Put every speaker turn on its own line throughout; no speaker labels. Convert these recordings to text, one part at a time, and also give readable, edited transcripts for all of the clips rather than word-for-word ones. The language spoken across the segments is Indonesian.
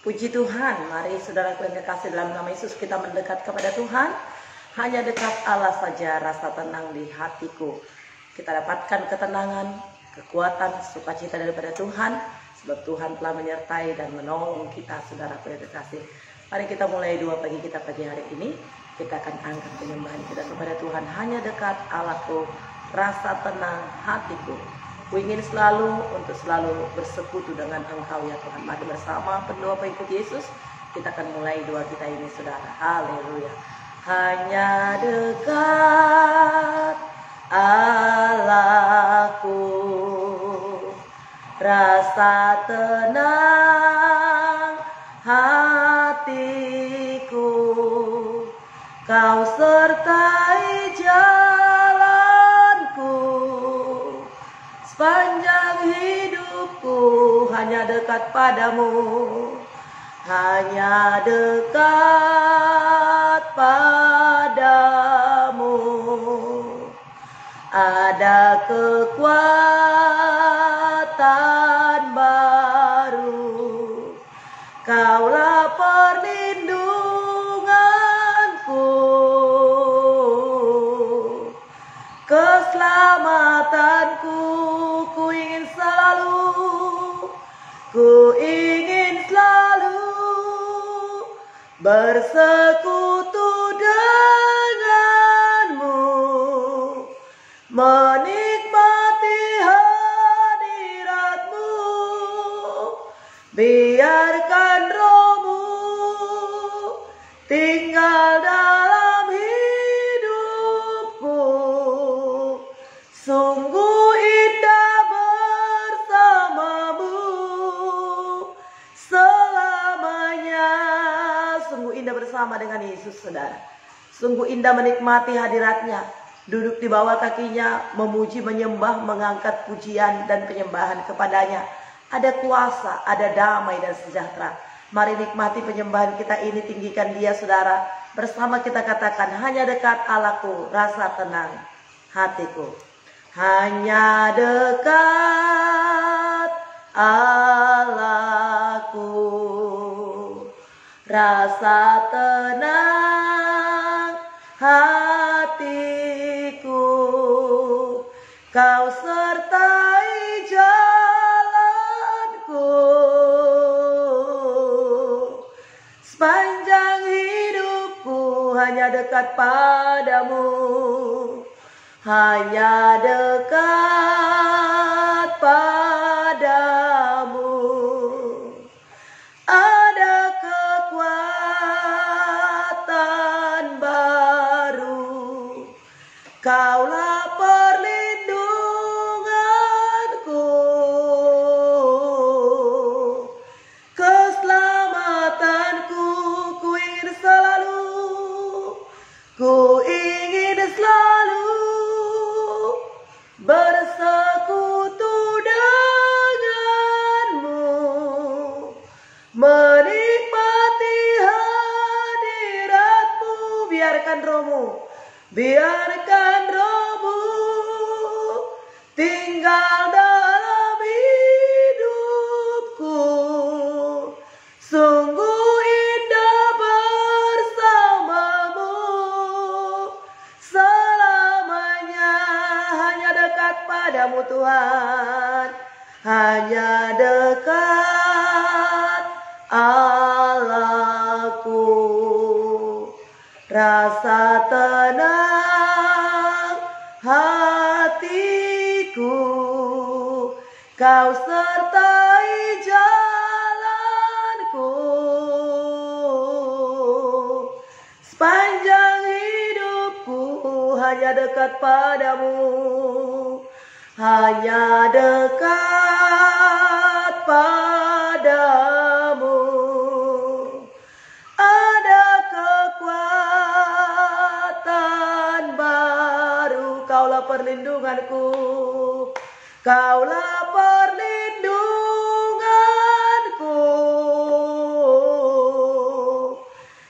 Puji Tuhan, mari saudaraku yang kekasih dalam nama Yesus kita mendekat kepada Tuhan. Hanya dekat Allah saja rasa tenang di hatiku. Kita dapatkan ketenangan, kekuatan, sukacita daripada Tuhan. Sebab Tuhan telah menyertai dan menolong kita saudaraku yang kekasih. Mari kita mulai doa pagi kita pagi hari ini. Kita akan angkat penyembahan kita kepada Tuhan. Hanya dekat Allahku, rasa tenang hatiku. Ku ingin untuk selalu bersekutu dengan Engkau ya Tuhan. Mari bersama pendoa pengikut Yesus kita akan mulai doa kita ini saudara. Haleluya. Hanya dekat Allahku, rasa tenang hatiku. Kau sertai jalanku sepanjang hidupku, hanya dekat padamu, hanya dekat padamu. Ada kekuatan baru, Kaulah perlindunganku, keselamatanku. Ku ingin selalu bersekutu denganmu, menikmati hadiratmu. Biarkan rohmu tinggal dalam hidupku. Sungguh indah bersamamu selamanya. Sungguh indah bersama dengan Yesus saudara. Sungguh indah menikmati hadiratnya, duduk di bawah kakinya, memuji, menyembah, mengangkat pujian dan penyembahan kepadanya. Ada kuasa, ada damai dan sejahtera. Mari nikmati penyembahan kita ini, tinggikan Dia saudara. Bersama kita katakan, hanya dekat Allahku, rasa tenang hatiku. Hanya dekat Allahku, rasa tenang hatiku. Kau sertai jalanku sepanjang hidupku, hanya dekat padamu, hanya dekat padamu. Ada kekuatan baru, Kaulah perlindunganku, keselamatanku. Ku ingin selalu bersekutu denganmu, menikmati hadiratmu. Biarkan rohmu tinggal dalam hidupku. Sungguh indah bersamamu selamanya. Hanya dekat padamu Tuhan, hanya dekat Allahku, rasa tenang hatiku. Kau sertai jalanku sepanjang hidupku, hanya dekat padamu, hanya dekat padamu. Ada kekuatan baru, Kaulah perlindunganku, Kaulah perlindunganku,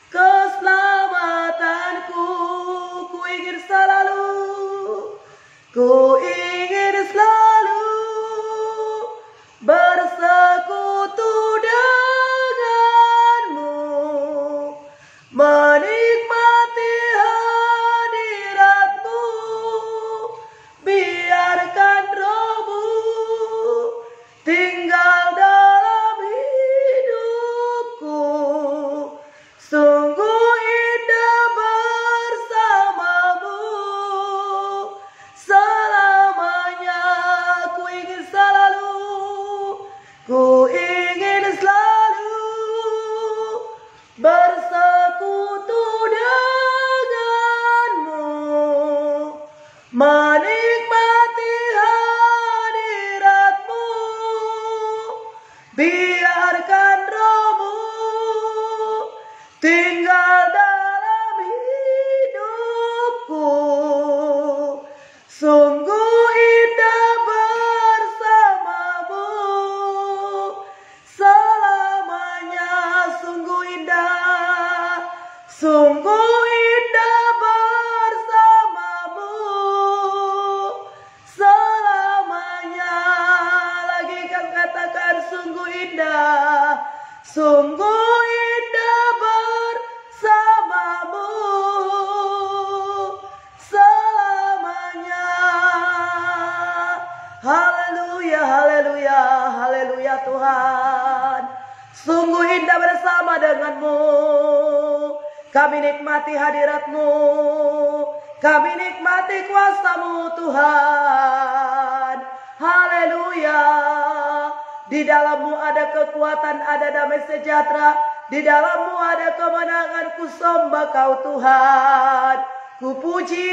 keselamatanku. Ku ingin selalu bersekutu dengan Sungguh indah bersamamu selamanya. Lagi kan katakan sungguh indah. Sungguh indah bersamamu selamanya. Haleluya, haleluya, haleluya Tuhan. Sungguh indah bersama denganmu. Kami nikmati hadirat-Mu. Kami nikmati kuasa-Mu Tuhan. Haleluya. Di dalam-Mu ada kekuatan, ada damai sejahtera. Di dalam-Mu ada kemenangan. Ku sembah Kau Tuhan. Ku puji,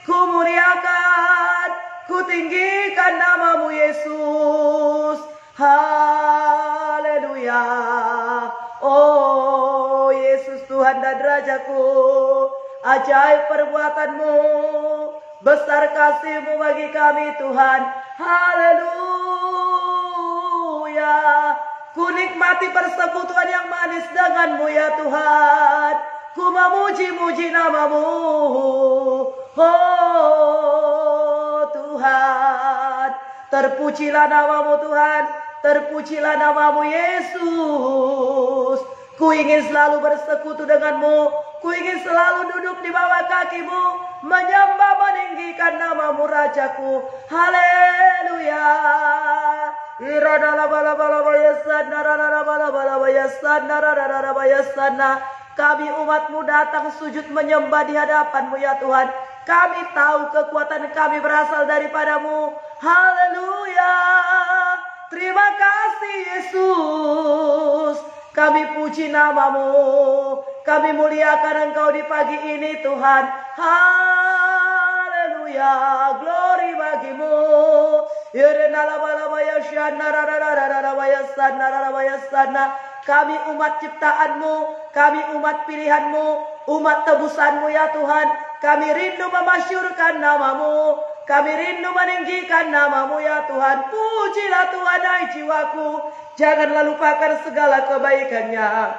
ku muliakan, ku tinggikan nama-Mu Yesus. Haleluya. Oh Yesus Tuhan dan Rajaku, ajaib perbuatan-Mu, besar kasih-Mu bagi kami Tuhan. Haleluya. Ku nikmati persekutuan yang manis dengan-Mu ya Tuhan. Ku memuji-muji nama-Mu. Oh Tuhan, terpujilah nama-Mu Tuhan. Terpujilah nama-Mu Yesus. Ku ingin selalu bersekutu dengan-Mu. Ku ingin selalu duduk di bawah kaki-Mu, menyembah meninggikan nama-Mu Rajaku. Haleluya. Kami umat-Mu datang sujud menyembah di hadapan-Mu ya Tuhan. Kami tahu kekuatan kami berasal daripada-Mu. Haleluya. Terima kasih Yesus. Kami puji nama-Mu. Kami muliakan Engkau di pagi ini Tuhan. Haleluya. Glory bagi-Mu. Kami umat ciptaan-Mu. Kami umat pilihan-Mu. Umat tebusan-Mu ya Tuhan. Kami rindu memasyurkan nama-Mu. Kami rindu meninggikan nama-Mu ya Tuhan. Pujilah Tuhan hai jiwaku. Janganlah lupakan segala kebaikannya.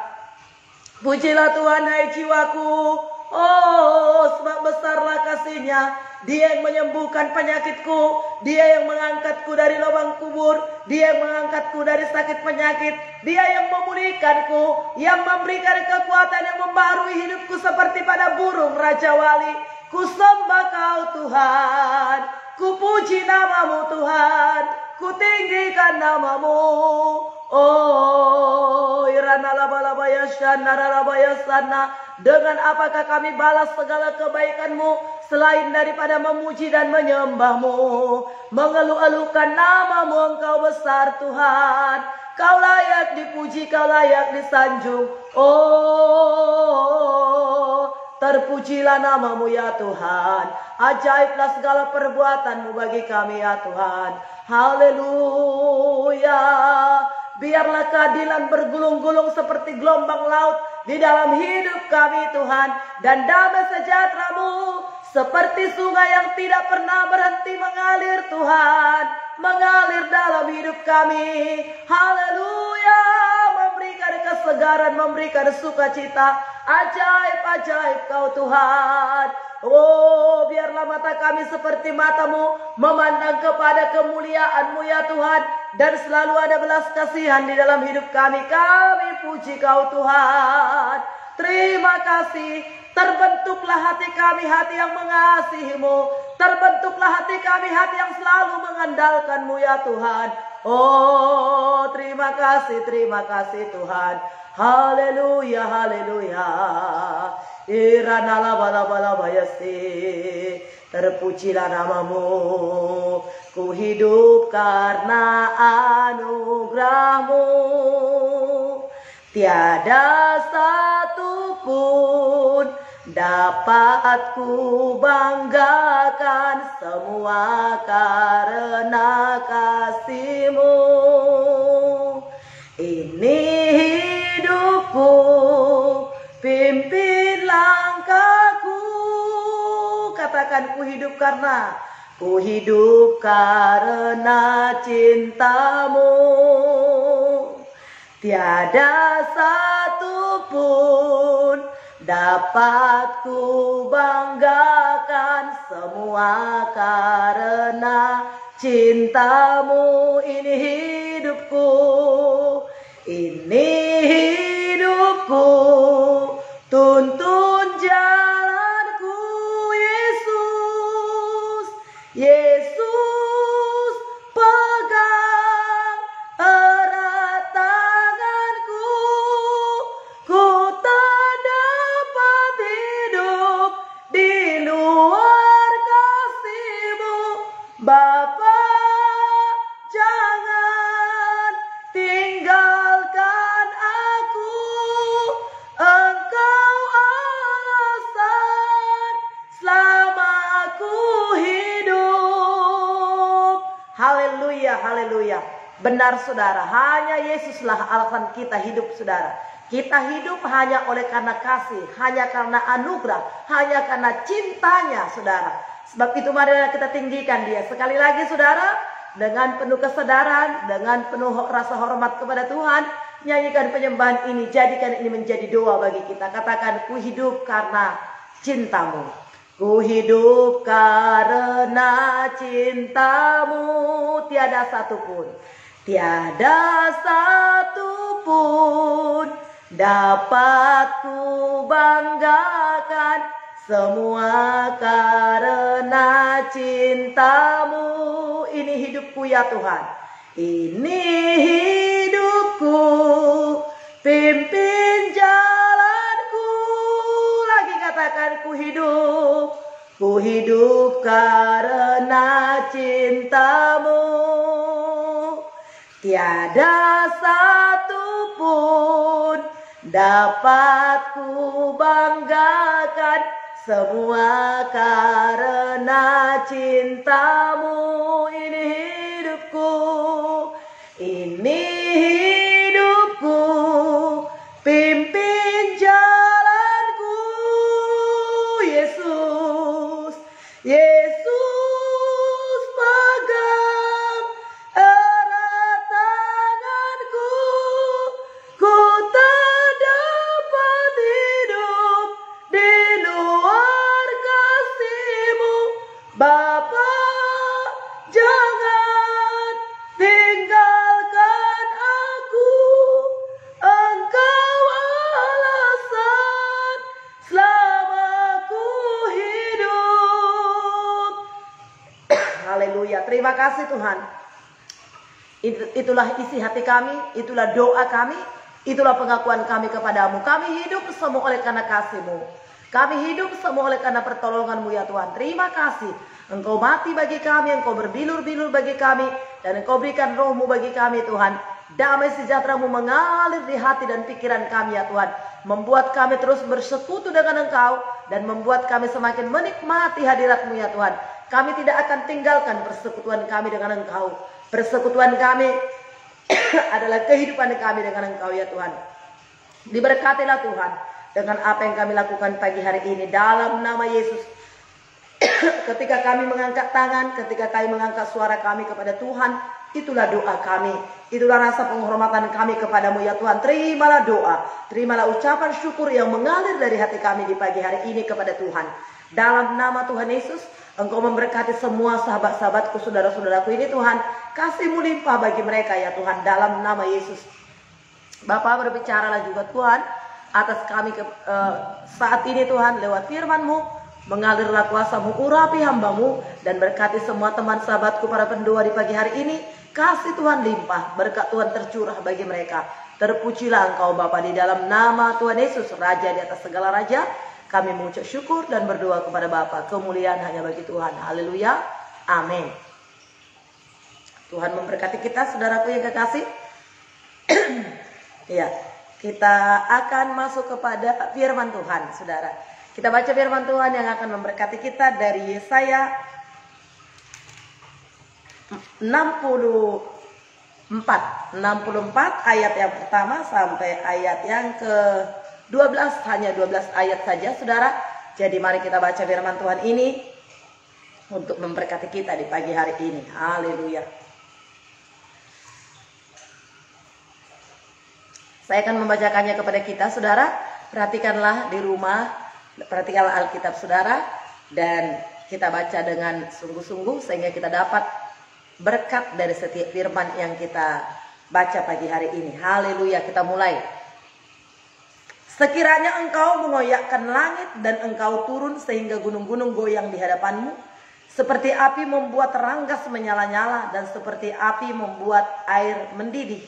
Pujilah Tuhan hai jiwaku. Oh sebab besarlah kasih-Nya. Dia yang menyembuhkan penyakitku. Dia yang mengangkatku dari lubang kubur. Dia yang mengangkatku dari sakit penyakit. Dia yang memulihkanku. Yang memberikan kekuatan yang membaharui hidupku seperti pada burung Raja Wali. Ku sembah Kau Tuhan. Ku puji nama-Mu Tuhan. Ku tinggikan nama-Mu. Oh dengan apakah kami balas segala kebaikan-Mu selain daripada memuji dan menyembah-Mu, mengeluh-elukan nama-Mu. Engkau besar Tuhan. Kau layak dipuji, Kau layak disanjung. Oh terpujilah nama-Mu ya Tuhan. Ajaiblah segala perbuatan-Mu bagi kami ya Tuhan. Haleluya. Biarlah keadilan bergulung-gulung seperti gelombang laut di dalam hidup kami Tuhan. Dan damai sejahtera-Mu seperti sungai yang tidak pernah berhenti mengalir Tuhan. Mengalir dalam hidup kami. Haleluya. Memberikan kesegaran, memberikan sukacita. Ajaib-ajaib Kau Tuhan. Oh biarlah mata kami seperti mata-Mu, memandang kepada kemuliaan-Mu ya Tuhan. Dan selalu ada belas kasihan di dalam hidup kami. Kami puji Kau Tuhan. Terima kasih. Terbentuklah hati kami, hati yang mengasihi-Mu. Terbentuklah hati kami, hati yang selalu mengandalkan-Mu ya Tuhan. Oh terima kasih Tuhan. Haleluya, haleluya. Terpujilah nama-Mu. Ku hidup karena anugerah-Mu. Tiada satu pun dapat ku banggakan, semua karena kasih-Mu. Ini hidupku, pimpin langkahku. Katakan ku hidup karena cinta-Mu. Tiada satu pun dapat ku banggakan semua karena cintamu. Ini hidupku, ini hidupku, tuntun jalanku. Yesus, Yesus, pegang erat tanganku. Ku tak dapat hidup di luar kasih-Mu. Bapa, jangan tinggalkan aku. Engkau alasan selama aku hidup. Haleluya, haleluya. Benar saudara, hanya Yesuslah alasan kita hidup saudara. Kita hidup hanya oleh karena kasih, hanya karena anugerah, hanya karena cintanya saudara. Sebab itu mari kita tinggikan Dia. Sekali lagi saudara, dengan penuh kesadaran, dengan penuh rasa hormat kepada Tuhan, nyanyikan penyembahan ini, jadikan ini menjadi doa bagi kita. Katakan, ku hidup karena cintamu. Ku hidup karena cintamu. Tiada satupun, tiada satupun dapat ku banggakan, semua karena cintamu. Ini hidupku ya Tuhan, ini hidupku, pimpin jalanku. Lagi katakan, ku hidup karena cintamu. Tiada satupun dapat ku banggakan, semua karena cintamu. Ini hidupku, ini hidupku, pimpin jalanku. Yesus, Yesus, pegang erat tanganku. Ku tak dapat hidup di luar kasih-Mu. Bapa, jangan tinggalkan aku. Engkau alasan selama ku hidup. Haleluya, terima kasih Tuhan. Itulah isi hati kami, itulah doa kami, itulah pengakuan kami kepadamu. Kami hidup semua oleh karena kasih-Mu. Kami hidup semua oleh karena pertolongan-Mu ya Tuhan. Terima kasih. Engkau mati bagi kami, Engkau berbilur-bilur bagi kami, dan Engkau berikan Roh-Mu bagi kami Tuhan. Damai sejahtera-Mu mengalir di hati dan pikiran kami ya Tuhan. Membuat kami terus bersekutu dengan Engkau, dan membuat kami semakin menikmati hadirat-Mu ya Tuhan. Kami tidak akan tinggalkan persekutuan kami dengan Engkau. Persekutuan kami adalah kehidupan kami dengan Engkau ya Tuhan. Diberkatilah Tuhan dengan apa yang kami lakukan pagi hari ini dalam nama Yesus. Ketika kami mengangkat tangan, ketika kami mengangkat suara kami kepada Tuhan, itulah doa kami, itulah rasa penghormatan kami kepadamu ya Tuhan. Terimalah doa, terimalah ucapan syukur yang mengalir dari hati kami di pagi hari ini kepada Tuhan. Dalam nama Tuhan Yesus, Engkau memberkati semua sahabat-sahabatku, saudara-saudaraku ini Tuhan. Kasih-Mu limpah bagi mereka ya Tuhan, dalam nama Yesus. Bapa, berbicaralah juga Tuhan atas kami saat ini Tuhan, lewat firman-Mu. Mengalirlah kuasa-Mu, urapi hamba-Mu, dan berkati semua teman sahabatku para pendoa di pagi hari ini. Kasih Tuhan limpah, berkat Tuhan tercurah bagi mereka. Terpujilah Engkau Bapa, di dalam nama Tuhan Yesus, Raja di atas segala raja. Kami mengucap syukur dan berdoa kepada Bapa. Kemuliaan hanya bagi Tuhan. Haleluya. Amin. Tuhan memberkati kita, saudaraku yang kekasih. Ya, kita akan masuk kepada firman Tuhan, saudara. Kita baca firman Tuhan yang akan memberkati kita dari Yesaya 64 ayat yang pertama sampai ayat yang ke-12, hanya 12 ayat saja saudara. Jadi mari kita baca firman Tuhan ini untuk memberkati kita di pagi hari ini. Haleluya. Saya akan membacakannya kepada kita saudara Perhatikanlah di rumah, perhatikanlah Alkitab saudara, dan kita baca dengan sungguh-sungguh sehingga kita dapat berkat dari setiap firman yang kita baca pagi hari ini. Haleluya, kita mulai. Sekiranya engkau mengoyakkan langit dan engkau turun sehingga gunung-gunung goyang di hadapanmu, seperti api membuat ranggas menyala-nyala dan seperti api membuat air mendidih,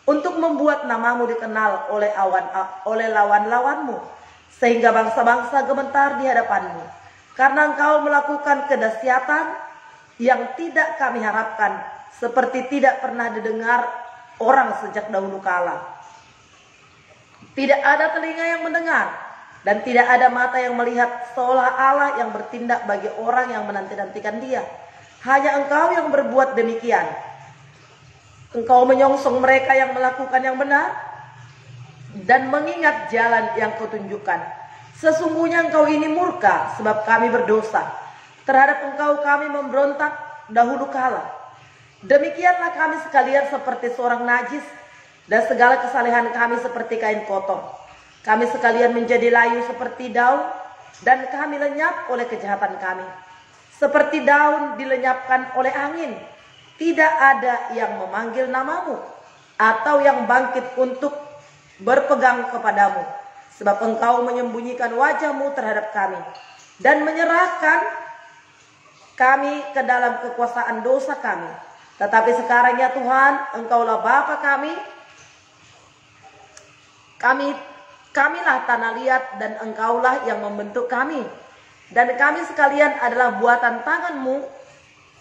untuk membuat namamu dikenal oleh lawan-lawanmu, sehingga bangsa-bangsa gemetar di hadapanmu. Karena engkau melakukan kedahsyatan yang tidak kami harapkan, seperti tidak pernah didengar orang sejak dahulu kala. Tidak ada telinga yang mendengar, dan tidak ada mata yang melihat, seolah Allah yang bertindak bagi orang yang menanti-nantikan Dia. Hanya engkau yang berbuat demikian. Engkau menyongsong mereka yang melakukan yang benar dan mengingat jalan yang kau tunjukkan. Sesungguhnya engkau ini murka sebab kami berdosa. Terhadap engkau kami memberontak dahulu kala. Demikianlah kami sekalian seperti seorang najis, dan segala kesalehan kami seperti kain kotor. Kami sekalian menjadi layu seperti daun, dan kami lenyap oleh kejahatan kami. Seperti daun dilenyapkan oleh angin, tidak ada yang memanggil namamu, atau yang bangkit untuk berpegang kepadamu. Sebab engkau menyembunyikan wajahmu terhadap kami, dan menyerahkan kami ke dalam kekuasaan dosa kami. Tetapi sekarang ya Tuhan, engkaulah Bapa kami, kamilah tanah liat, dan engkaulah yang membentuk kami. Dan kami sekalian adalah buatan tanganmu.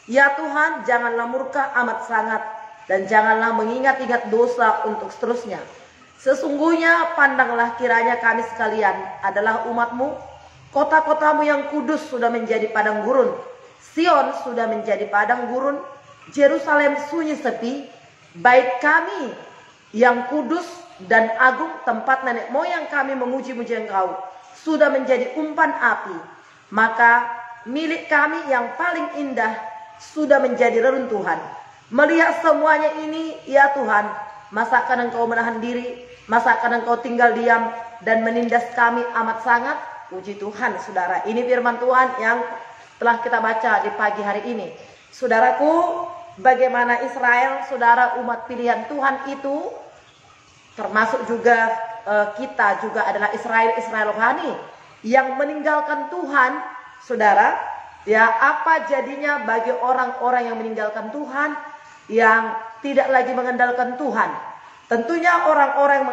Ya Tuhan, janganlah murka amat sangat, dan janganlah mengingat-ingat dosa untuk seterusnya. Sesungguhnya pandanglah kiranya kami sekalian adalah umatmu. Kota-kotamu yang kudus sudah menjadi padang gurun. Sion sudah menjadi padang gurun. Yerusalem sunyi sepi. Bait kami yang kudus dan agung, tempat nenek moyang kami memuji-muji engkau, sudah menjadi umpan api. Maka milik kami yang paling indah sudah menjadi reruntuhan. Melihat semuanya ini, ya Tuhan, masakan engkau menahan diri, masakan engkau tinggal diam dan menindas kami amat sangat. Puji Tuhan saudara, ini firman Tuhan yang telah kita baca di pagi hari ini. Saudaraku, bagaimana Israel, saudara, umat pilihan Tuhan itu, termasuk juga kita juga adalah Israel rohani yang meninggalkan Tuhan, saudara. Ya, apa jadinya bagi orang-orang yang meninggalkan Tuhan, yang tidak lagi mengandalkan Tuhan? Tentunya orang-orang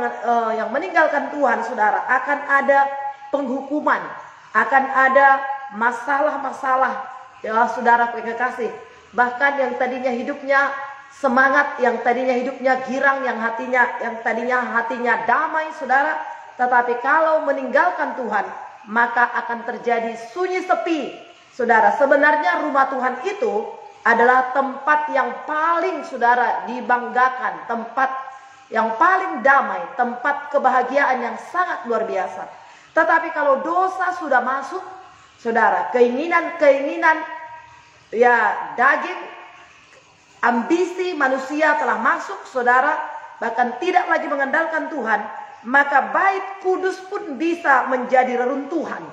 yang meninggalkan Tuhan, saudara, akan ada penghukuman, akan ada masalah-masalah, ya saudara kekasih. Bahkan yang tadinya hidupnya semangat, yang tadinya hidupnya girang, yang tadinya hatinya damai, saudara, tetapi kalau meninggalkan Tuhan, maka akan terjadi sunyi sepi. Saudara, sebenarnya rumah Tuhan itu adalah tempat yang paling, saudara, dibanggakan, tempat yang paling damai, tempat kebahagiaan yang sangat luar biasa. Tetapi kalau dosa sudah masuk, saudara, keinginan-keinginan ya daging, ambisi manusia telah masuk, saudara, bahkan tidak lagi mengandalkan Tuhan, maka bait kudus pun bisa menjadi reruntuhan,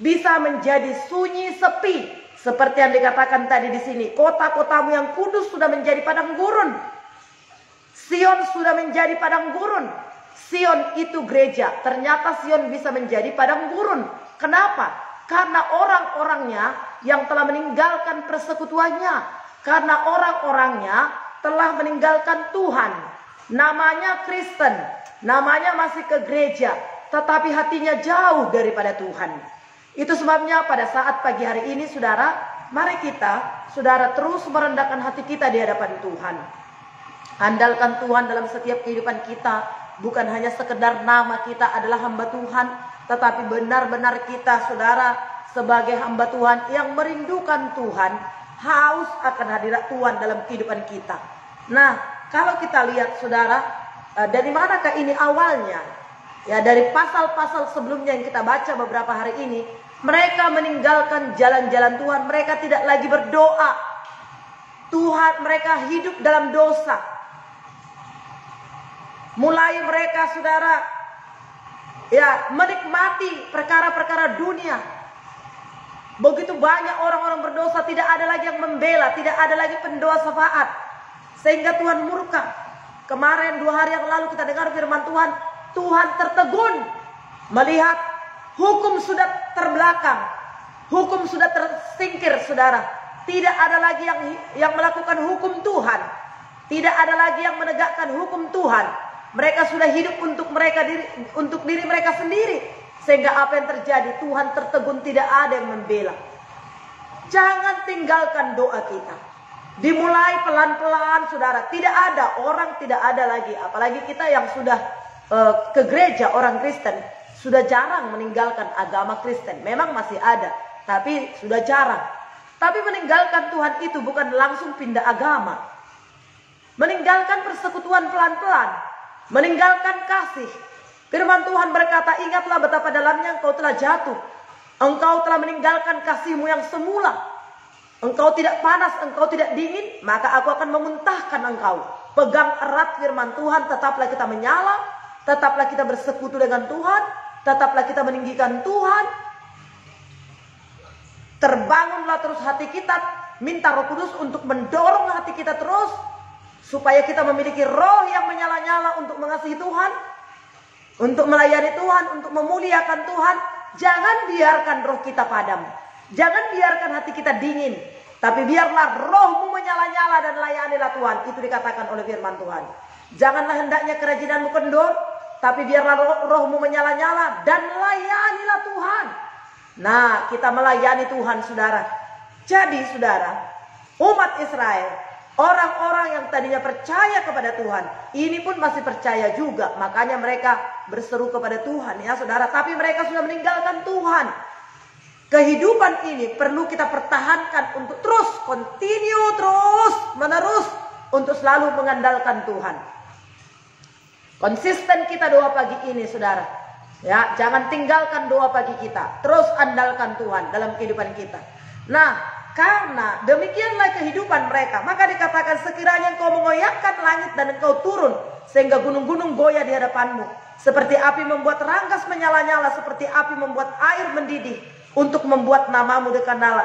bisa menjadi sunyi sepi, seperti yang dikatakan tadi di sini. Kota-kotamu yang kudus sudah menjadi padang gurun. Sion sudah menjadi padang gurun. Sion itu gereja. Ternyata Sion bisa menjadi padang gurun. Kenapa? Karena orang-orangnya yang telah meninggalkan persekutuannya. Karena orang-orangnya telah meninggalkan Tuhan. Namanya Kristen, namanya masih ke gereja, tetapi hatinya jauh daripada Tuhan. Itu sebabnya pada saat pagi hari ini, saudara, mari kita, saudara, terus merendahkan hati kita di hadapan Tuhan. Andalkan Tuhan dalam setiap kehidupan kita. Bukan hanya sekedar nama kita adalah hamba Tuhan, tetapi benar-benar kita, saudara, sebagai hamba Tuhan yang merindukan Tuhan, haus akan hadirat Tuhan dalam kehidupan kita. Nah, kalau kita lihat, saudara, dari manakah ini awalnya? Ya, dari pasal-pasal sebelumnya yang kita baca beberapa hari ini, mereka meninggalkan jalan-jalan Tuhan. Mereka tidak lagi berdoa. Tuhan, mereka hidup dalam dosa. Mulai mereka, saudara, ya menikmati perkara-perkara dunia. Begitu banyak orang-orang berdosa, tidak ada lagi yang membela, tidak ada lagi pendoa syafaat, sehingga Tuhan murka. Kemarin 2 hari yang lalu kita dengar firman Tuhan, Tuhan tertegun melihat hukum sudah terbelakang, hukum sudah tersingkir, saudara. Tidak ada lagi yang melakukan hukum Tuhan, tidak ada lagi yang menegakkan hukum Tuhan. Mereka sudah hidup untuk diri mereka sendiri. Sehingga apa yang terjadi? Tuhan tertegun, tidak ada yang membela. Jangan tinggalkan doa kita. Dimulai pelan-pelan, saudara. Tidak ada orang, tidak ada lagi. Apalagi kita yang sudah ke gereja, orang Kristen, sudah jarang meninggalkan agama Kristen. Memang masih ada, tapi sudah jarang. Tapi meninggalkan Tuhan itu bukan langsung pindah agama. Meninggalkan persekutuan pelan-pelan. Meninggalkan kasih. Firman Tuhan berkata, ingatlah betapa dalamnya engkau telah jatuh. Engkau telah meninggalkan kasihmu yang semula. Engkau tidak panas, engkau tidak dingin, maka aku akan memuntahkan engkau. Pegang erat firman Tuhan, tetaplah kita menyala, tetaplah kita bersekutu dengan Tuhan, tetaplah kita meninggikan Tuhan. Terbangunlah terus hati kita, minta Roh Kudus untuk mendorong hati kita terus, supaya kita memiliki roh yang menyala-nyala untuk mengasihi Tuhan, untuk melayani Tuhan, untuk memuliakan Tuhan. Jangan biarkan roh kita padam. Jangan biarkan hati kita dingin. Tapi biarlah rohmu menyala-nyala dan layanilah Tuhan. Itu dikatakan oleh firman Tuhan. Janganlah hendaknya kerajinanmu kendor, tapi biarlah rohmu menyala-nyala dan layanilah Tuhan. Nah, kita melayani Tuhan, saudara. Jadi, saudara, umat Israel, orang-orang yang tadinya percaya kepada Tuhan, ini pun masih percaya juga. Makanya mereka berseru kepada Tuhan, ya saudara. Tapi mereka sudah meninggalkan Tuhan. Kehidupan ini perlu kita pertahankan untuk terus, continue, terus, menerus, untuk selalu mengandalkan Tuhan. Konsisten kita doa pagi ini, saudara. Ya, jangan tinggalkan doa pagi kita. Terus andalkan Tuhan dalam kehidupan kita. Nah, karena demikianlah kehidupan mereka, maka dikatakan sekiranya engkau mengoyakkan langit dan engkau turun, sehingga gunung-gunung goyah di hadapanmu. Seperti api membuat rangkas menyala-nyala, seperti api membuat air mendidih, untuk membuat namamu dikenal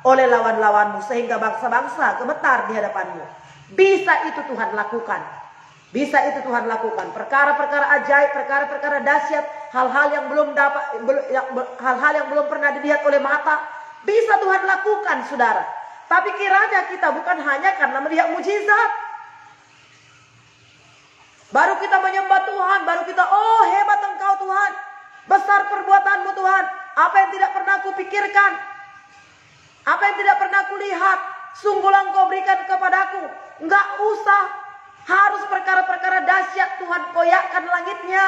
oleh lawan-lawanmu, sehingga bangsa-bangsa gemetar di hadapanmu. Bisa itu Tuhan lakukan. Bisa itu Tuhan lakukan. Perkara-perkara ajaib, perkara-perkara dahsyat, hal-hal yang belum pernah dilihat oleh mata, bisa Tuhan lakukan, saudara. Tapi kiranya kita bukan hanya karena melihat mujizat, baru kita menyembah Tuhan, baru kita, oh hebat engkau Tuhan, besar perbuatanmu Tuhan, apa yang tidak pernah aku pikirkan, apa yang tidak pernah aku lihat, sungguhlah engkau berikan kepadaku. Enggak usah harus perkara-perkara dahsyat Tuhan koyakkan langitnya.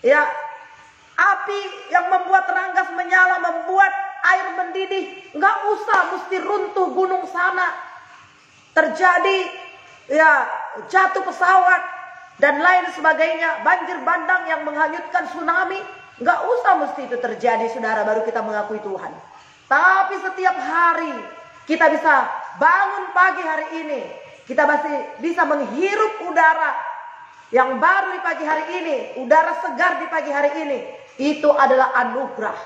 Ya, api yang membuat rangkas menyala, membuat air mendidih, enggak usah mesti runtuh gunung sana, terjadi ya jatuh pesawat dan lain sebagainya, banjir bandang yang menghanyutkan tsunami. Enggak usah mesti itu terjadi, saudara, baru kita mengakui Tuhan. Tapi setiap hari kita bisa bangun pagi hari ini, kita masih bisa menghirup udara yang baru di pagi hari ini, udara segar di pagi hari ini. Itu adalah anugerah.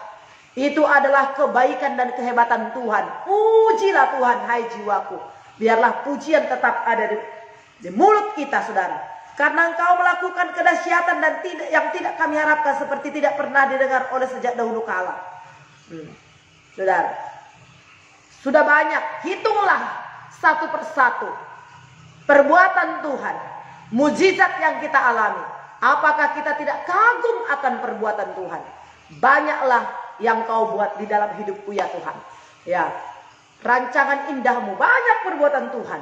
Itu adalah kebaikan dan kehebatan Tuhan. Pujilah Tuhan, hai jiwaku. Biarlah pujian tetap ada di mulut kita, saudara. Karena engkau melakukan kedahsyatan dan yang tidak kami harapkan, seperti tidak pernah didengar oleh sejak dahulu kala. Saudara, sudah banyak, hitunglah satu persatu perbuatan Tuhan, mujizat yang kita alami. Apakah kita tidak kagum akan perbuatan Tuhan? Banyaklah yang kau buat di dalam hidupku, ya Tuhan. Ya, rancangan indahmu, banyak perbuatan Tuhan.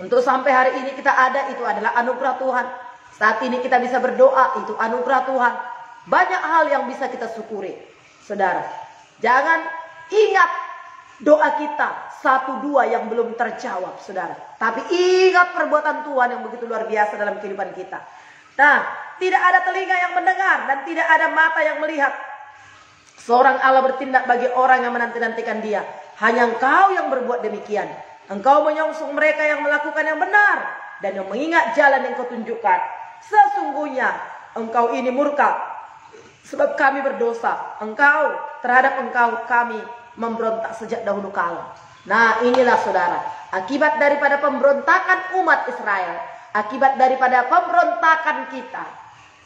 Untuk sampai hari ini kita ada, itu adalah anugerah Tuhan. Saat ini kita bisa berdoa, itu anugerah Tuhan. Banyak hal yang bisa kita syukuri, saudara. Jangan ingat doa kita 1-2 yang belum terjawab, saudara. Tapi ingat perbuatan Tuhan yang begitu luar biasa dalam kehidupan kita. Nah, tidak ada telinga yang mendengar dan tidak ada mata yang melihat. Seorang Allah bertindak bagi orang yang menanti-nantikan Dia. Hanya Engkau yang berbuat demikian. Engkau menyongsong mereka yang melakukan yang benar dan yang mengingat jalan yang Kau tunjukkan. Sesungguhnya engkau ini murka sebab kami berdosa. Terhadap engkau kami memberontak sejak dahulu kala. Nah, inilah saudara, akibat daripada pemberontakan umat Israel, akibat daripada pemberontakan kita,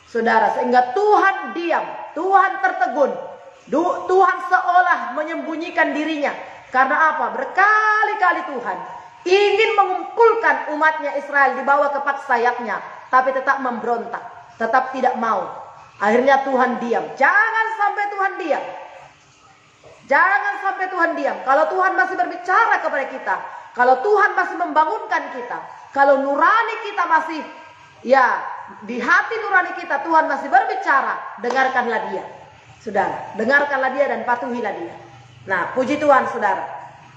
saudara, sehingga Tuhan diam, Tuhan tertegun, Tuhan seolah menyembunyikan dirinya. Karena apa? Berkali-kali Tuhan ingin mengumpulkan umatnya Israel di bawah kepak sayapnya, tapi tetap memberontak, tetap tidak mau. Akhirnya Tuhan diam. Jangan sampai Tuhan diam. Jangan sampai Tuhan diam. Kalau Tuhan masih berbicara kepada kita, kalau Tuhan masih membangunkan kita, kalau nurani kita masih, ya, di hati nurani kita Tuhan masih berbicara, dengarkanlah dia. Saudara, dengarkanlah dia dan patuhilah dia. Nah, puji Tuhan saudara.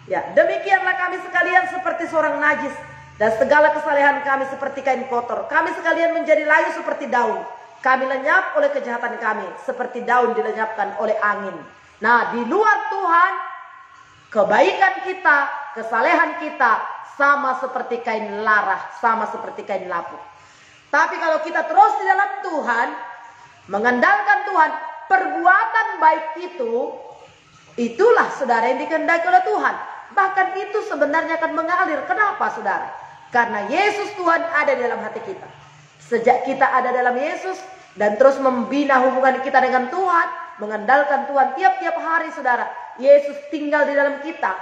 Ya, demikianlah kami sekalian seperti seorang najis, dan segala kesalehan kami seperti kain kotor. Kami sekalian menjadi layu seperti daun. Kami lenyap oleh kejahatan kami, seperti daun dilenyapkan oleh angin. Nah, di luar Tuhan, kebaikan kita, kesalehan kita sama seperti kain larah, sama seperti kain lapuk. Tapi kalau kita terus di dalam Tuhan, mengandalkan Tuhan, perbuatan baik itu, itulah saudara yang dikehendaki oleh Tuhan. Bahkan itu sebenarnya akan mengalir. Kenapa saudara? Karena Yesus Tuhan ada di dalam hati kita. Sejak kita ada dalam Yesus dan terus membina hubungan kita dengan Tuhan, mengandalkan Tuhan tiap-tiap hari saudara, Yesus tinggal di dalam kita.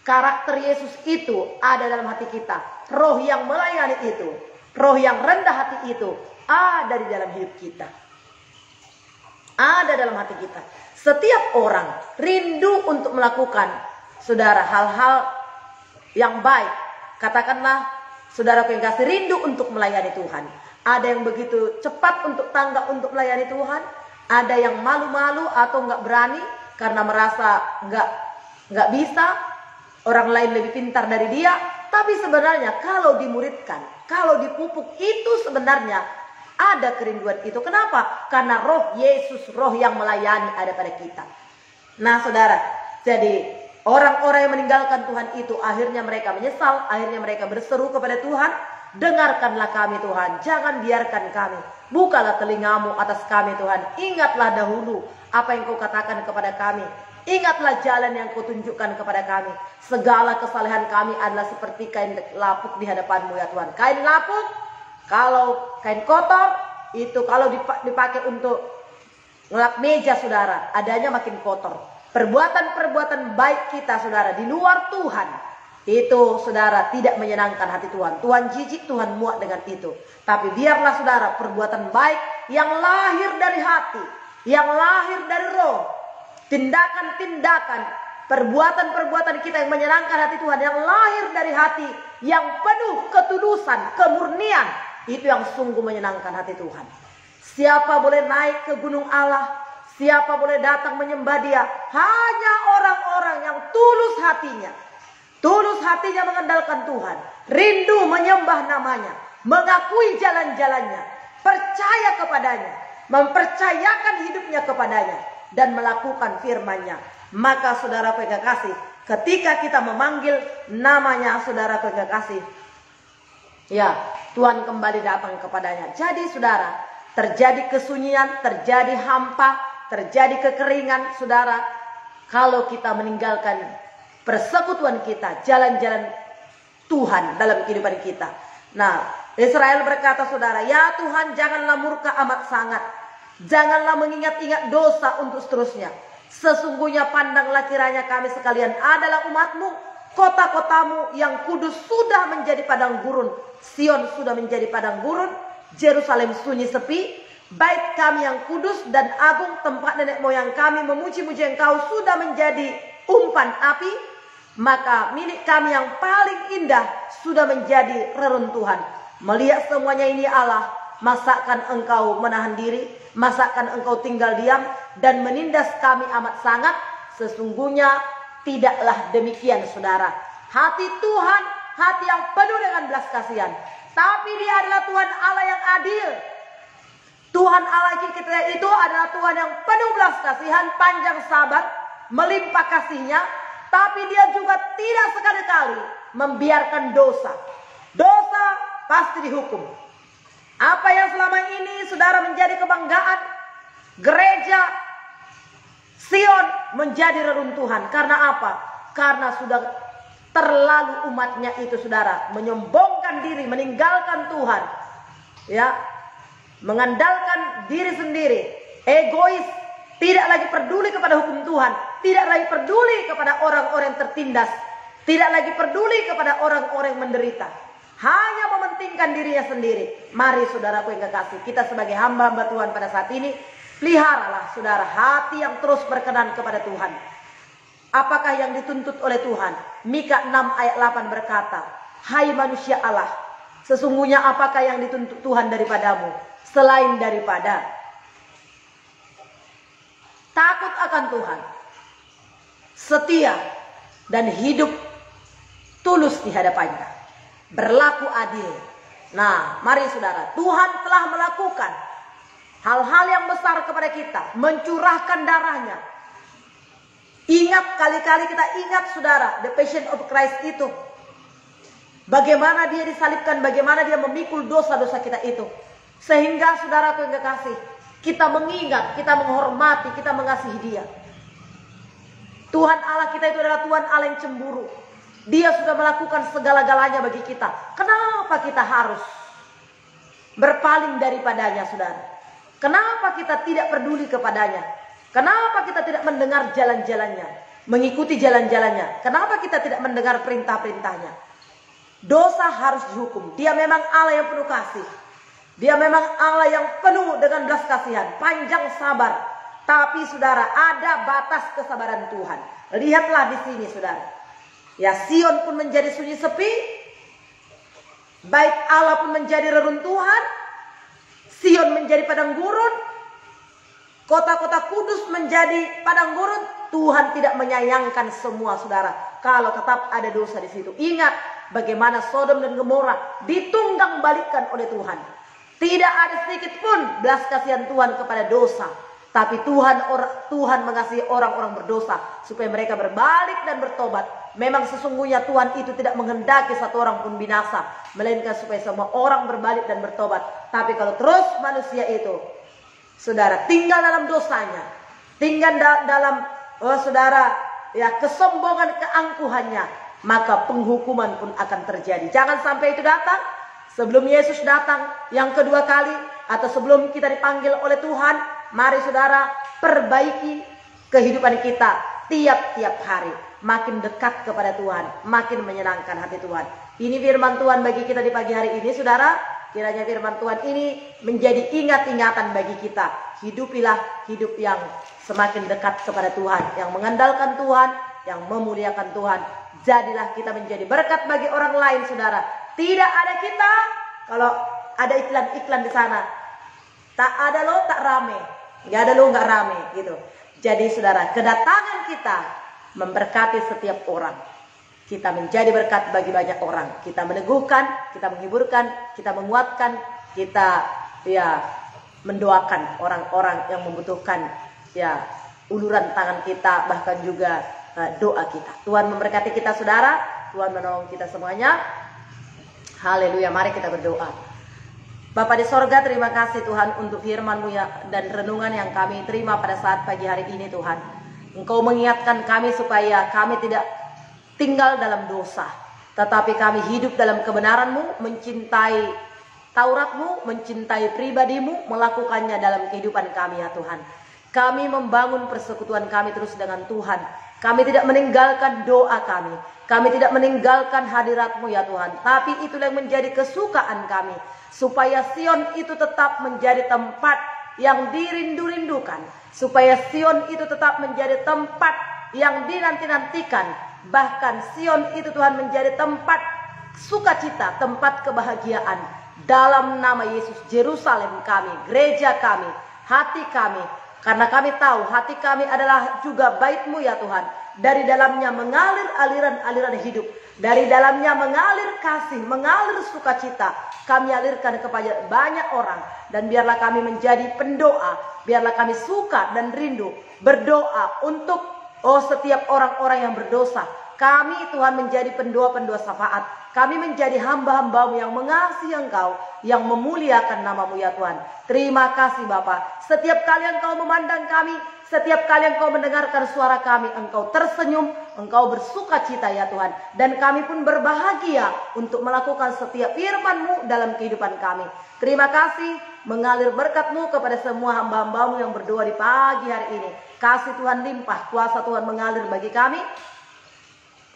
Karakter Yesus itu ada dalam hati kita. Roh yang melayani itu, roh yang rendah hati itu ada di dalam hidup kita. Ada dalam hati kita. Setiap orang rindu untuk melakukan saudara hal-hal yang baik. Katakanlah saudara yang kasih, rindu untuk melayani Tuhan. Ada yang begitu cepat untuk tanggap untuk melayani Tuhan. Ada yang malu-malu atau nggak berani karena merasa nggak bisa. Orang lain lebih pintar dari dia. Tapi sebenarnya kalau dimuridkan, kalau dipupuk, itu sebenarnya ada kerinduan itu. Kenapa? Karena roh Yesus, roh yang melayani ada pada kita. Nah saudara, jadi orang-orang yang meninggalkan Tuhan itu akhirnya mereka menyesal, akhirnya mereka berseru kepada Tuhan, dengarkanlah kami Tuhan, jangan biarkan kami, bukalah telingamu atas kami Tuhan, ingatlah dahulu apa yang kau katakan kepada kami, ingatlah jalan yang kau tunjukkan kepada kami. Segala kesalehan kami adalah seperti kain lapuk di hadapanmu ya Tuhan. Kain lapuk, kalau kain kotor itu kalau dipakai untuk ngelap meja saudara, adanya makin kotor. Perbuatan-perbuatan baik kita saudara di luar Tuhan, itu saudara tidak menyenangkan hati Tuhan. Tuhan jijik, Tuhan muak dengan itu. Tapi biarlah saudara perbuatan baik yang lahir dari hati, yang lahir dari roh, tindakan-tindakan, perbuatan-perbuatan kita yang menyenangkan hati Tuhan, yang lahir dari hati, yang penuh ketulusan, kemurnian, itu yang sungguh menyenangkan hati Tuhan. Siapa boleh naik ke gunung Allah, siapa boleh datang menyembah dia? Hanya orang-orang yang tulus hatinya. Tulus hatinya mengandalkan Tuhan, rindu menyembah namanya, mengakui jalan-jalannya, percaya kepadanya, mempercayakan hidupnya kepadanya, dan melakukan firman-Nya. Maka saudara kekasih, ketika kita memanggil namanya saudara kekasih, ya Tuhan kembali datang kepadanya. Jadi saudara, terjadi kesunyian, terjadi hampa, terjadi kekeringan saudara, kalau kita meninggalkan persekutuan kita, jalan-jalan Tuhan dalam kehidupan kita. Nah, Israel berkata saudara, ya Tuhan janganlah murka amat sangat, janganlah mengingat-ingat dosa untuk seterusnya. Sesungguhnya pandanglah kiranya kami sekalian adalah umat-Mu, kota-kotamu yang kudus sudah menjadi padang gurun, Sion sudah menjadi padang gurun, Yerusalem sunyi sepi, bait kami yang kudus dan agung, tempat nenek moyang kami memuji-muji Engkau sudah menjadi umpan api. Maka milik kami yang paling indah sudah menjadi reruntuhan. Melihat semuanya ini Allah, masakan Engkau menahan diri, masakan Engkau tinggal diam dan menindas kami amat sangat? Sesungguhnya tidaklah demikian saudara. Hati Tuhan, hati yang penuh dengan belas kasihan. Tapi Dia adalah Tuhan Allah yang adil. Tuhan Allah kita itu adalah Tuhan yang penuh belas kasihan, panjang sabar, melimpah kasih-Nya. Tapi Dia juga tidak sekali-kali membiarkan dosa. Dosa pasti dihukum. Apa yang selama ini saudara menjadi kebanggaan gereja Sion menjadi reruntuhan. Karena apa? Karena sudah terlalu umatnya itu saudara menyombongkan diri, meninggalkan Tuhan, ya, mengandalkan diri sendiri, egois, tidak lagi peduli kepada hukum Tuhan, tidak lagi peduli kepada orang-orang yang tertindas, tidak lagi peduli kepada orang-orang yang menderita, hanya mementingkan dirinya sendiri. Mari saudaraku yang kekasih, kita sebagai hamba-hamba Tuhan pada saat ini, peliharalah saudara hati yang terus berkenan kepada Tuhan. Apakah yang dituntut oleh Tuhan? Mika 6 ayat 8 berkata, hai manusia Allah, sesungguhnya apakah yang dituntut Tuhan daripadamu, selain daripada takut akan Tuhan, setia dan hidup tulus di hadapannya, berlaku adil. Nah, mari saudara, Tuhan telah melakukan hal-hal yang besar kepada kita, mencurahkan darahnya. Ingat, kali-kali kita ingat saudara, the passion of Christ itu, bagaimana dia disalibkan, bagaimana dia memikul dosa-dosa kita itu. Sehingga saudaraku yang kekasih, kita mengingat, kita menghormati, kita mengasihi dia. Tuhan Allah kita itu adalah Tuhan Allah yang cemburu. Dia sudah melakukan segala-galanya bagi kita. Kenapa kita harus berpaling daripadanya saudara? Kenapa kita tidak peduli kepadanya? Kenapa kita tidak mendengar jalan-jalannya, mengikuti jalan-jalannya? Kenapa kita tidak mendengar perintah-perintahnya? Dosa harus dihukum. Dia memang Allah yang penuh kasih. Dia memang Allah yang penuh dengan belas kasihan, panjang sabar. Tapi saudara, ada batas kesabaran Tuhan. Lihatlah di sini saudara. Ya, Sion pun menjadi sunyi sepi, bait Allah pun menjadi reruntuhan, Sion menjadi padang gurun, kota-kota kudus menjadi padang gurun. Tuhan tidak menyayangkan semua saudara kalau tetap ada dosa di situ. Ingat bagaimana Sodom dan Gomora ditunggang balikan oleh Tuhan. Tidak ada sedikit pun belas kasihan Tuhan kepada dosa. Tapi Tuhan mengasihi orang-orang berdosa supaya mereka berbalik dan bertobat. Memang sesungguhnya Tuhan itu tidak menghendaki satu orang pun binasa, melainkan supaya semua orang berbalik dan bertobat. Tapi kalau terus manusia itu saudara tinggal dalam dosanya, tinggal dalam saudara ya kesombongan, keangkuhannya, maka penghukuman pun akan terjadi. Jangan sampai itu datang sebelum Yesus datang yang kedua kali, atau sebelum kita dipanggil oleh Tuhan. Mari saudara perbaiki kehidupan kita tiap-tiap hari, makin dekat kepada Tuhan, makin menyenangkan hati Tuhan. Ini firman Tuhan bagi kita di pagi hari ini saudara. Kiranya firman Tuhan ini menjadi ingat-ingatan bagi kita. Hidupilah hidup yang semakin dekat kepada Tuhan, yang mengandalkan Tuhan, yang memuliakan Tuhan. Jadilah kita menjadi berkat bagi orang lain saudara. Tidak ada kita kalau ada iklan-iklan di sana. Tak ada lo tak rame, nggak ada lo nggak rame gitu. Jadi saudara, kedatangan kita memberkati setiap orang. Kita menjadi berkat bagi banyak orang. Kita meneguhkan, kita menghiburkan, kita menguatkan, kita ya mendoakan orang-orang yang membutuhkan ya uluran tangan kita, bahkan juga doa kita. Tuhan memberkati kita saudara, Tuhan menolong kita semuanya. Haleluya, mari kita berdoa. Bapa di sorga, terima kasih Tuhan untuk firman-Mu ya, dan renungan yang kami terima pada saat pagi hari ini Tuhan. Engkau mengingatkan kami supaya kami tidak tinggal dalam dosa, tetapi kami hidup dalam kebenaran-Mu, mencintai Taurat-Mu, mencintai pribadi-Mu, melakukannya dalam kehidupan kami ya Tuhan. Kami membangun persekutuan kami terus dengan Tuhan. Kami tidak meninggalkan doa kami. Kami tidak meninggalkan hadirat-Mu ya Tuhan. Tapi itulah yang menjadi kesukaan kami. Supaya Sion itu tetap menjadi tempat yang dirindu-rindukan. Supaya Sion itu tetap menjadi tempat yang dinanti-nantikan. Bahkan Sion itu Tuhan menjadi tempat sukacita, tempat kebahagiaan. Dalam nama Yesus, Yerusalem kami, gereja kami, hati kami. Karena kami tahu hati kami adalah juga bait-Mu ya Tuhan. Dari dalamnya mengalir aliran-aliran hidup. Dari dalamnya mengalir kasih, mengalir sukacita. Kami alirkan kepada banyak orang. Dan biarlah kami menjadi pendoa. Biarlah kami suka dan rindu berdoa untuk setiap orang-orang yang berdosa. Kami Tuhan menjadi pendua-pendua syafaat. Kami menjadi hamba-hamba-Mu yang mengasihi Engkau, yang memuliakan nama-Mu ya Tuhan. Terima kasih Bapa. Setiap kali Engkau memandang kami, setiap kali Engkau mendengarkan suara kami, Engkau tersenyum, Engkau bersuka cita ya Tuhan. Dan kami pun berbahagia untuk melakukan setiap firman-Mu dalam kehidupan kami. Terima kasih, mengalir berkat-Mu kepada semua hamba-hamba-Mu yang berdoa di pagi hari ini. Kasih Tuhan limpah, kuasa Tuhan mengalir bagi kami.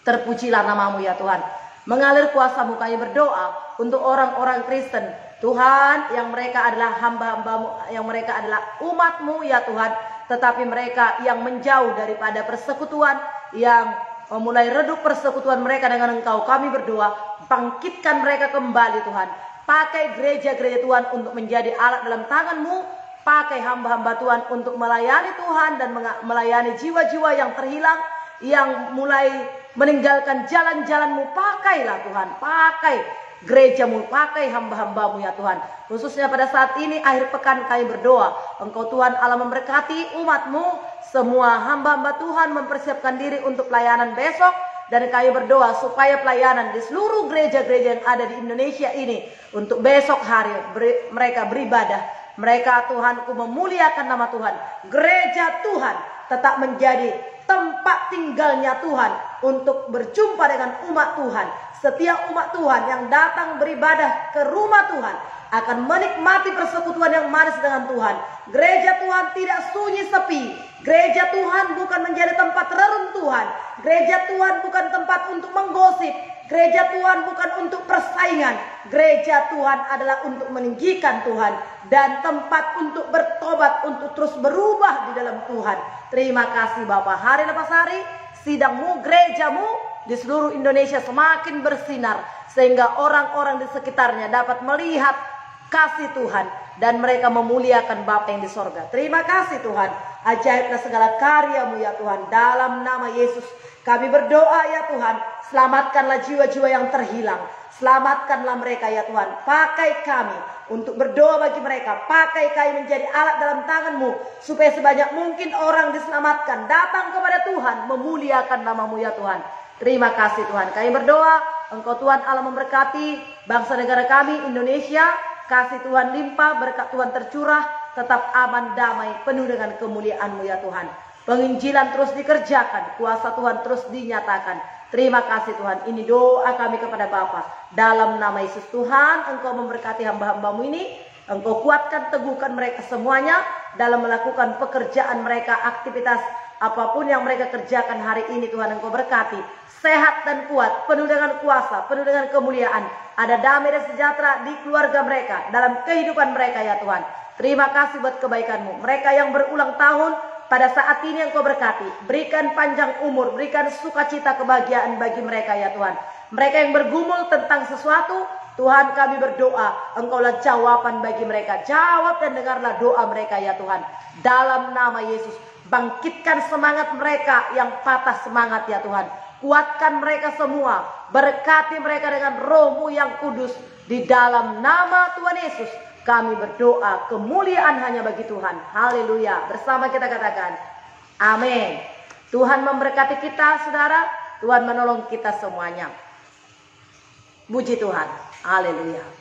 Terpujilah nama-Mu ya Tuhan. Mengalir kuasa-Mu kami berdoa untuk orang-orang Kristen. Tuhan, yang mereka adalah hamba-hamba-Mu, yang mereka adalah umat-Mu ya Tuhan. Tetapi mereka yang menjauh daripada persekutuan, yang memulai redup persekutuan mereka dengan Engkau, kami berdoa, bangkitkan mereka kembali Tuhan. Pakai gereja-gereja Tuhan untuk menjadi alat dalam tangan-Mu. Pakai hamba-hamba Tuhan untuk melayani Tuhan dan melayani jiwa-jiwa yang terhilang, yang mulai meninggalkan jalan-jalan-Mu. Pakailah Tuhan, pakai gereja-Mu, pakai hamba-hamba-Mu ya Tuhan. Khususnya pada saat ini akhir pekan kami berdoa, Engkau Tuhan Allah memberkati umat-Mu. Semua hamba-hamba Tuhan mempersiapkan diri untuk pelayanan besok. Dan kami berdoa supaya pelayanan di seluruh gereja-gereja yang ada di Indonesia ini, untuk besok hari mereka beribadah. Mereka Tuhanku memuliakan nama Tuhan. Gereja Tuhan tetap menjadi tempat tinggalnya Tuhan untuk berjumpa dengan umat Tuhan. Setiap umat Tuhan yang datang beribadah ke rumah Tuhan akan menikmati persekutuan yang manis dengan Tuhan. Gereja Tuhan tidak sunyi sepi. Gereja Tuhan bukan menjadi tempat reruntuhan. Gereja Tuhan bukan tempat untuk menggosip. Gereja Tuhan bukan untuk persaingan. Gereja Tuhan adalah untuk meninggikan Tuhan. Dan tempat untuk bertobat, untuk terus berubah di dalam Tuhan. Terima kasih Bapak. Hari lepas hari, sidang-Mu, gereja-Mu di seluruh Indonesia semakin bersinar. Sehingga orang-orang di sekitarnya dapat melihat kasih Tuhan. Dan mereka memuliakan Bapa yang di sorga. Terima kasih Tuhan. Ajaiblah segala karya-Mu ya Tuhan. Dalam nama Yesus kami berdoa ya Tuhan. Selamatkanlah jiwa-jiwa yang terhilang. Selamatkanlah mereka ya Tuhan. Pakai kami untuk berdoa bagi mereka. Pakai kami menjadi alat dalam tangan-Mu. Supaya sebanyak mungkin orang diselamatkan. Datang kepada Tuhan. Memuliakan nama-Mu ya Tuhan. Terima kasih Tuhan. Kami berdoa. Engkau Tuhan Allah memberkati bangsa negara kami Indonesia. Kasih Tuhan limpah, berkat Tuhan tercurah, tetap aman, damai, penuh dengan kemuliaan-Mu ya Tuhan. Penginjilan terus dikerjakan, kuasa Tuhan terus dinyatakan. Terima kasih Tuhan, ini doa kami kepada Bapa. Dalam nama Yesus Tuhan, Engkau memberkati hamba-hamba-Mu ini. Engkau kuatkan, teguhkan mereka semuanya dalam melakukan pekerjaan mereka, aktivitas apapun yang mereka kerjakan hari ini Tuhan Engkau berkati. Sehat dan kuat, penuh dengan kuasa, penuh dengan kemuliaan. Ada damai dan sejahtera di keluarga mereka, dalam kehidupan mereka ya Tuhan. Terima kasih buat kebaikan-Mu. Mereka yang berulang tahun, pada saat ini Engkau berkati. Berikan panjang umur, berikan sukacita kebahagiaan bagi mereka ya Tuhan. Mereka yang bergumul tentang sesuatu, Tuhan kami berdoa, Engkaulah jawaban bagi mereka. Jawab dan dengarlah doa mereka ya Tuhan. Dalam nama Yesus, bangkitkan semangat mereka yang patah semangat ya Tuhan. Kuatkan mereka semua. Berkati mereka dengan Roh-Mu yang kudus. Di dalam nama Tuhan Yesus kami berdoa. Kemuliaan hanya bagi Tuhan. Haleluya. Bersama kita katakan amin. Tuhan memberkati kita saudara. Tuhan menolong kita semuanya. Puji Tuhan. Haleluya.